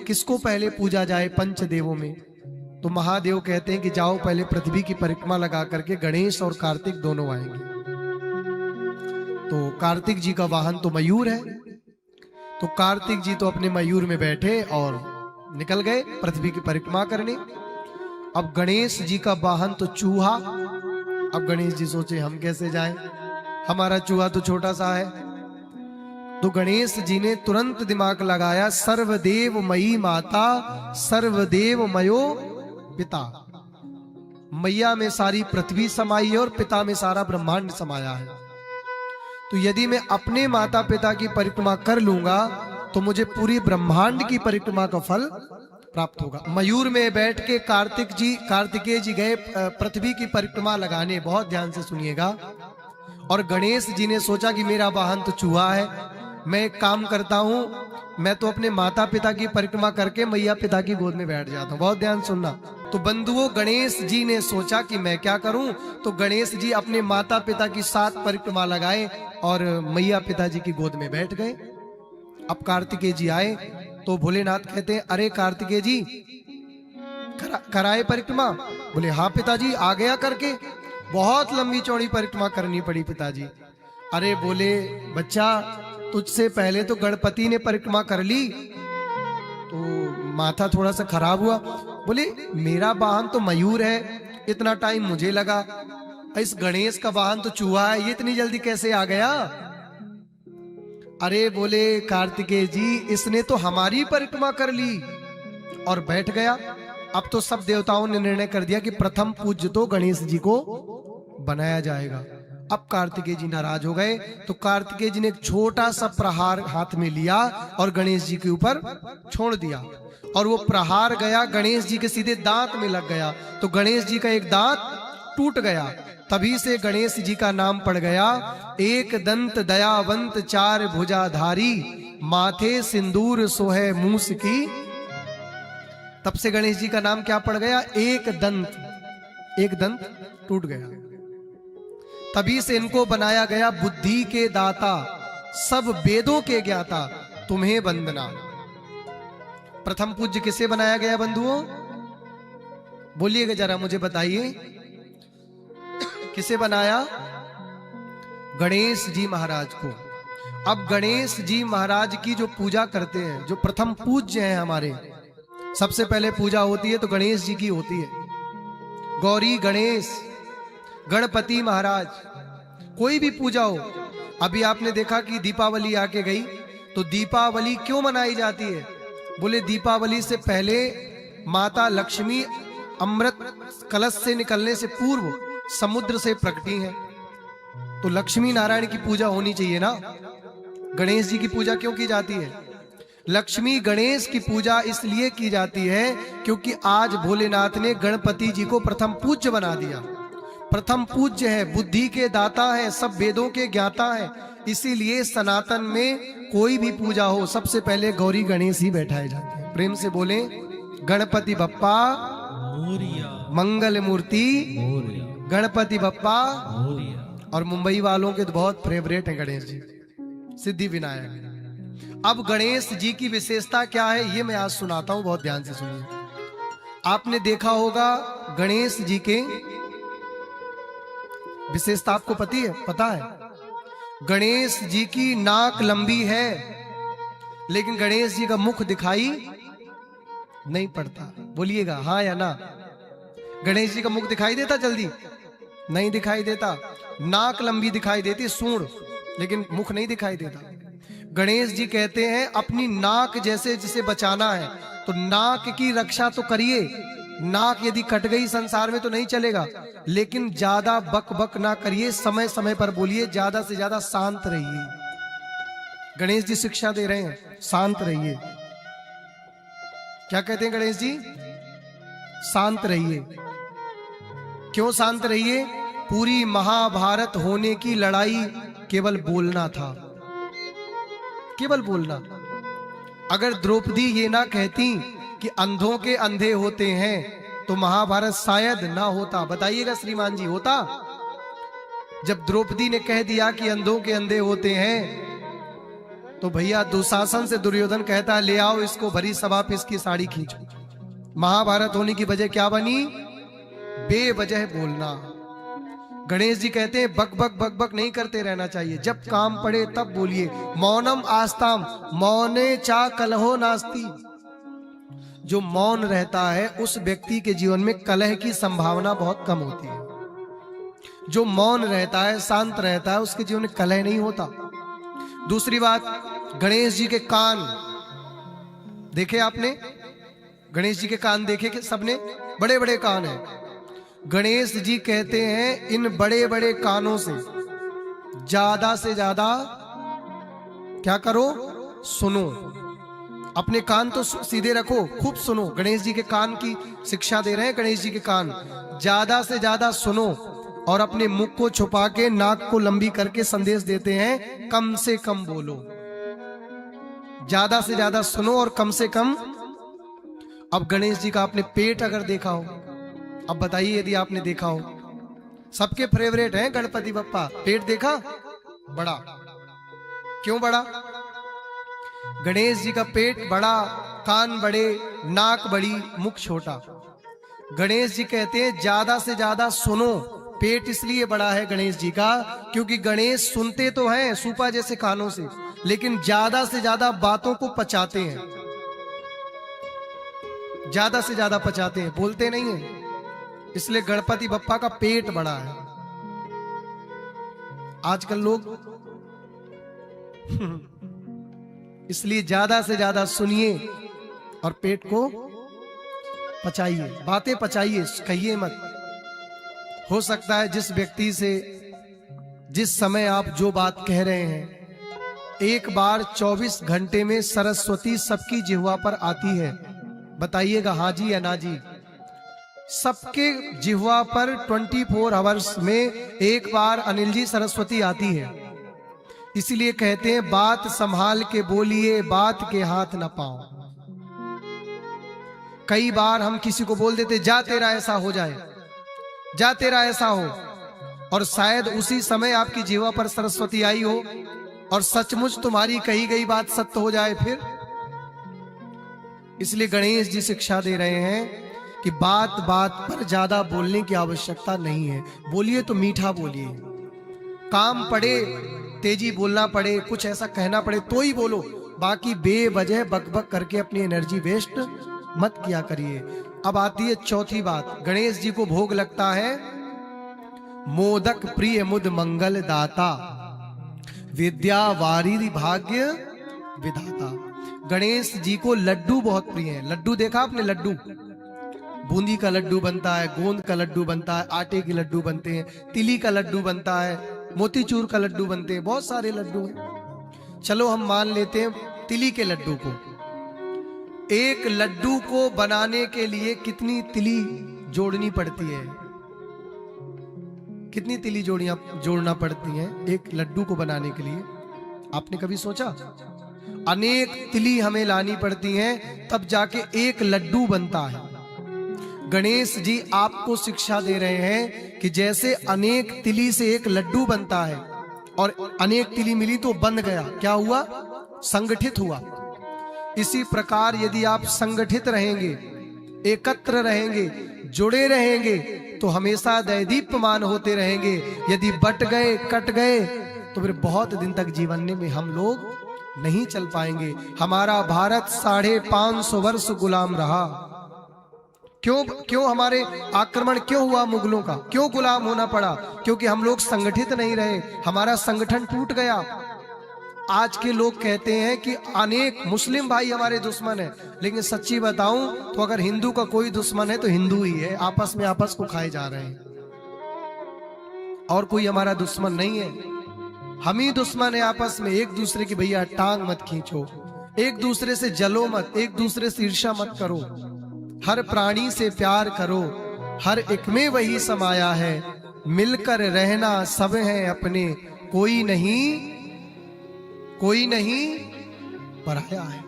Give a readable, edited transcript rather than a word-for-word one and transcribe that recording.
किसको पहले पूजा जाए पंचदेवों में? तो महादेव कहते हैं कि जाओ पहले पृथ्वी की परिक्रमा लगा करके गणेश और कार्तिक दोनों आएंगे। तो कार्तिक जी का वाहन तो मयूर है, तो कार्तिक जी तो अपने मयूर में बैठे और निकल गए पृथ्वी की परिक्रमा करने। अब गणेश जी का वाहन तो चूहा। अब गणेश जी सोचे हम कैसे जाएं, हमारा चूहा तो छोटा सा है। तो गणेश जी ने तुरंत दिमाग लगाया, सर्वदेव मयी माता सर्वदेव मयो पिता। मैया में सारी पृथ्वी समाई है और पिता में सारा ब्रह्मांड समाया है। तो यदि मैं अपने माता पिता की परिक्रमा कर लूंगा तो मुझे पूरी ब्रह्मांड की परिक्रमा का फल प्राप्त होगा। मयूर में बैठ के कार्तिकेय जी गए पृथ्वी की परिक्रमा लगाने। बहुत ध्यान से सुनिएगा। और गणेश जी ने सोचा कि मेरा वाहन तो चूहा है, मैं एक काम करता हूं, मैं तो अपने माता पिता की परिक्रमा करके मैया पिता की गोद में बैठ जाता हूं। बहुत ध्यान सुनना। तो बंधुओं, गणेश जी ने सोचा कि मैं क्या करूं, तो गणेश जी अपने माता पिता की 7 परिक्रमा लगाए और मैया पिताजी की गोद में बैठ गए। अब कार्तिकेय जी आए तो भोलेनाथ कहते हैं, अरे कार्तिकेय जी कराए परिक्रमा? बोले हाँ पिताजी, आ गया करके। बहुत लंबी चौड़ी परिक्रमा करनी पड़ी पिताजी। अरे बोले बच्चा, तुझसे पहले तो गणपति ने परिक्रमा कर ली, तो माथा थोड़ा सा खराब हुआ। बोले मेरा वाहन तो मयूर है, इतना टाइम मुझे लगा। इस गणेश का वाहन तो चूहा है, ये इतनी जल्दी कैसे आ गया? अरे बोले कार्तिकेय जी, इसने तो हमारी परिक्रमा कर ली और बैठ गया। अब तो सब देवताओं ने निर्णय कर दिया कि प्रथम पूज्य तो गणेश जी को बनाया जाएगा। अब कार्तिकेय जी नाराज हो गए। तो कार्तिकेय जी ने एक छोटा सा प्रहार हाथ में लिया और गणेश जी के ऊपर छोड़ दिया, और वो प्रहार गया गणेश जी के सीधे दांत में लग गया। तो गणेश जी का एक दांत टूट गया। तभी से गणेश जी का नाम पड़ गया एक दंत दयावंत चार भुजाधारी, माथे सिंदूर सोहे मूस की। तब से गणेश जी का नाम क्या पड़ गया? एक दंत टूट गया। तभी से इनको बनाया गया बुद्धि के दाता, सब वेदों के ज्ञाता, तुम्हें वंदना। प्रथम पूज्य किसे बनाया गया बंधुओं? बोलिएगा जरा, मुझे बताइए किसे बनाया? गणेश जी महाराज को। अब गणेश जी महाराज की जो पूजा करते हैं, जो प्रथम पूज्य हैं हमारे, सबसे पहले पूजा होती है तो गणेश जी की होती है। गौरी गणेश गणपति महाराज, कोई भी पूजा हो। अभी आपने देखा कि दीपावली आके गई, तो दीपावली क्यों मनाई जाती है? बोले दीपावली से पहले माता लक्ष्मी अमृत कलश से निकलने से पूर्व समुद्र से प्रकटी है, तो लक्ष्मी नारायण की पूजा होनी चाहिए ना। गणेश जी की पूजा क्यों की जाती है? लक्ष्मी गणेश की पूजा इसलिए की जाती है क्योंकि आज भोलेनाथ ने गणपति जी को प्रथम पूज्य बना दिया। प्रथम पूज्य है, बुद्धि के दाता है, सब वेदों के ज्ञाता है। इसीलिए सनातन में कोई भी पूजा हो सबसे पहले गौरी गणेश ही बैठाए जाते हैं। प्रेम से बोले गणपति बप्पा मोरिया, मंगल मूर्ति मोरिया, गणपति बप्पा मोरिया। और मुंबई वालों के तो बहुत फेवरेट है गणेश जी, सिद्धि विनायक। अब गणेश जी की विशेषता क्या है ये मैं आज सुनाता हूं, बहुत ध्यान से सुनिए। आपने देखा होगा गणेश जी के विशेषता आपको पता है? गणेश जी की नाक लंबी है, लेकिन गणेश जी का मुख दिखाई नहीं पड़ता। बोलिएगा हाँ या ना? गणेश जी का मुख दिखाई देता? जल्दी नहीं दिखाई देता। नाक लंबी दिखाई देती, सूंड, लेकिन मुख नहीं दिखाई देता। गणेश जी कहते हैं अपनी नाक जैसे जिसे बचाना है तो नाक की रक्षा तो करिए। नाक यदि कट गई संसार में तो नहीं चलेगा, लेकिन ज्यादा बक बक ना करिए, समय समय पर बोलिए, ज्यादा से ज्यादा शांत रहिए। गणेश जी शिक्षा दे रहे हैं, शांत रहिए। क्या कहते हैं गणेश जी? शांत रहिए। क्यों शांत रहिए? पूरी महाभारत होने की लड़ाई केवल बोलना था, केवल बोलना। अगर द्रौपदी ये ना कहती कि अंधों के अंधे होते हैं तो महाभारत शायद ना होता। बताइएगा श्रीमान जी, होता? जब द्रौपदी ने कह दिया कि अंधों के अंधे होते हैं तो भैया दुशासन से दुर्योधन कहता है ले आओ इसको, भरी सभा पे इसकी साड़ी खींचो। महाभारत होने की वजह क्या बनी? बेवजह बोलना। गणेश जी कहते हैं बक बक बक बक नहीं करते रहना चाहिए, जब काम पड़े तब बोलिए। मौनम आस्ताम मौने चा कलहो नास्ती। जो मौन रहता है उस व्यक्ति के जीवन में कलह की संभावना बहुत कम होती है। जो मौन रहता है, शांत रहता है, उसके जीवन में कलह नहीं होता। दूसरी बात, गणेश जी के कान देखे आपने? गणेश जी के कान देखे कि सबने? बड़े बड़े कान हैं। गणेश जी कहते हैं इन बड़े बड़े कानों से ज्यादा क्या करो? सुनो। अपने कान तो सीधे रखो, खूब सुनो। गणेश जी के कान की शिक्षा दे रहे हैं। गणेश जी के कान ज्यादा से ज्यादा सुनो और अपने मुख को छुपा के नाक को लंबी करके संदेश देते हैं कम से कम बोलो। ज्यादा से ज्यादा सुनो और कम से कम। अब गणेश जी का आपने पेट अगर देखा हो, अब बताइए यदि आपने देखा हो, सबके फेवरेट हैं गणपति बप्पा। पेट देखा? बड़ा। क्यों बड़ा? गणेश जी का पेट बड़ा, कान बड़े, नाक बड़ी, मुख छोटा। गणेश जी कहते हैं ज्यादा से ज्यादा सुनो। पेट इसलिए बड़ा है गणेश जी का क्योंकि गणेश सुनते तो हैं सूपा जैसे कानों से, लेकिन ज्यादा से ज्यादा बातों को पचाते हैं। ज्यादा से ज्यादा पचाते हैं, बोलते नहीं हैं। इसलिए गणपति बप्पा का पेट बड़ा है। आजकल लोग इसलिए ज्यादा से ज्यादा सुनिए और पेट को पचाइए, बातें पचाइए, कहिए मत। हो सकता है जिस व्यक्ति से जिस समय आप जो बात कह रहे हैं, एक बार 24 घंटे में सरस्वती सबकी जिह्वा पर आती है। बताइएगा हाँ जी या ना जी? सबके जिह्वा पर 24 आवर्स में एक बार अनिल जी सरस्वती आती है। इसीलिए कहते हैं बात संभाल के बोलिए, बात के हाथ न पाओ। कई बार हम किसी को बोल देते जा तेरा ऐसा हो जाए, जा तेरा ऐसा हो, और शायद उसी समय आपकी जिह्वा पर सरस्वती आई हो और सचमुच तुम्हारी कही गई बात सत्य हो जाए फिर। इसलिए गणेश जी शिक्षा दे रहे हैं कि बात बात पर ज्यादा बोलने की आवश्यकता नहीं है। बोलिए तो मीठा बोलिए, काम पड़े, तेजी बोलना पड़े, कुछ ऐसा कहना पड़े तो ही बोलो, बाकी बेवजह बकबक करके अपनी एनर्जी वेस्ट मत किया करिए। अब आती है चौथी बात। गणेश जी को भोग लगता है मोदक प्रिय मुद मंगल दाता, विद्या वारिधि भाग्य विधाता। गणेश जी को लड्डू बहुत प्रिय है। लड्डू देखा आपने? लड्डू बूंदी का लड्डू बनता है, गोंद का लड्डू बनता है, आटे के लड्डू बनते हैं, तिली का लड्डू बनता है, मोतीचूर का लड्डू बनते हैं, बहुत सारे लड्डू हैं। चलो हम मान लेते हैं तिली के लड्डू को। एक लड्डू को बनाने के लिए कितनी तिली जोड़नी पड़ती है? कितनी तिली जोड़ना पड़ती है एक लड्डू को बनाने के लिए? आपने कभी सोचा? अनेक तिली हमें लानी पड़ती हैं, तब जाके एक लड्डू बनता है। गणेश जी आपको शिक्षा दे रहे हैं कि जैसे अनेक तिली से एक लड्डू बनता है और अनेक तिली मिली तो बन गया, क्या हुआ? संगठित हुआ। इसी प्रकार यदि आप संगठित रहेंगे, एकत्र रहेंगे, जुड़े रहेंगे तो हमेशा दैदीप्यमान होते रहेंगे। यदि बट गए, कट गए तो फिर बहुत दिन तक जीवन में हम लोग नहीं चल पाएंगे। हमारा भारत 550 वर्ष गुलाम रहा। क्यों हमारे आक्रमण क्यों हुआ मुगलों का? क्यों गुलाम होना पड़ा? क्योंकि हम लोग संगठित नहीं रहे, हमारा संगठन टूट गया। आज के लोग कहते हैं कि अनेक मुस्लिम भाई हमारे दुश्मन है, लेकिन सच्ची बताऊं तो अगर हिंदू का कोई दुश्मन है तो हिंदू ही है। आपस में आपस को खाए जा रहे हैं और कोई हमारा दुश्मन नहीं है। हम ही दुश्मन है आपस में। एक दूसरे की भैया टांग मत खींचो, एक दूसरे से जलो मत, एक दूसरे से ईर्ष्या मत करो। हर प्राणी से प्यार करो, हर एक में वही समाया है। मिलकर रहना सब है अपने, कोई नहीं पराया है।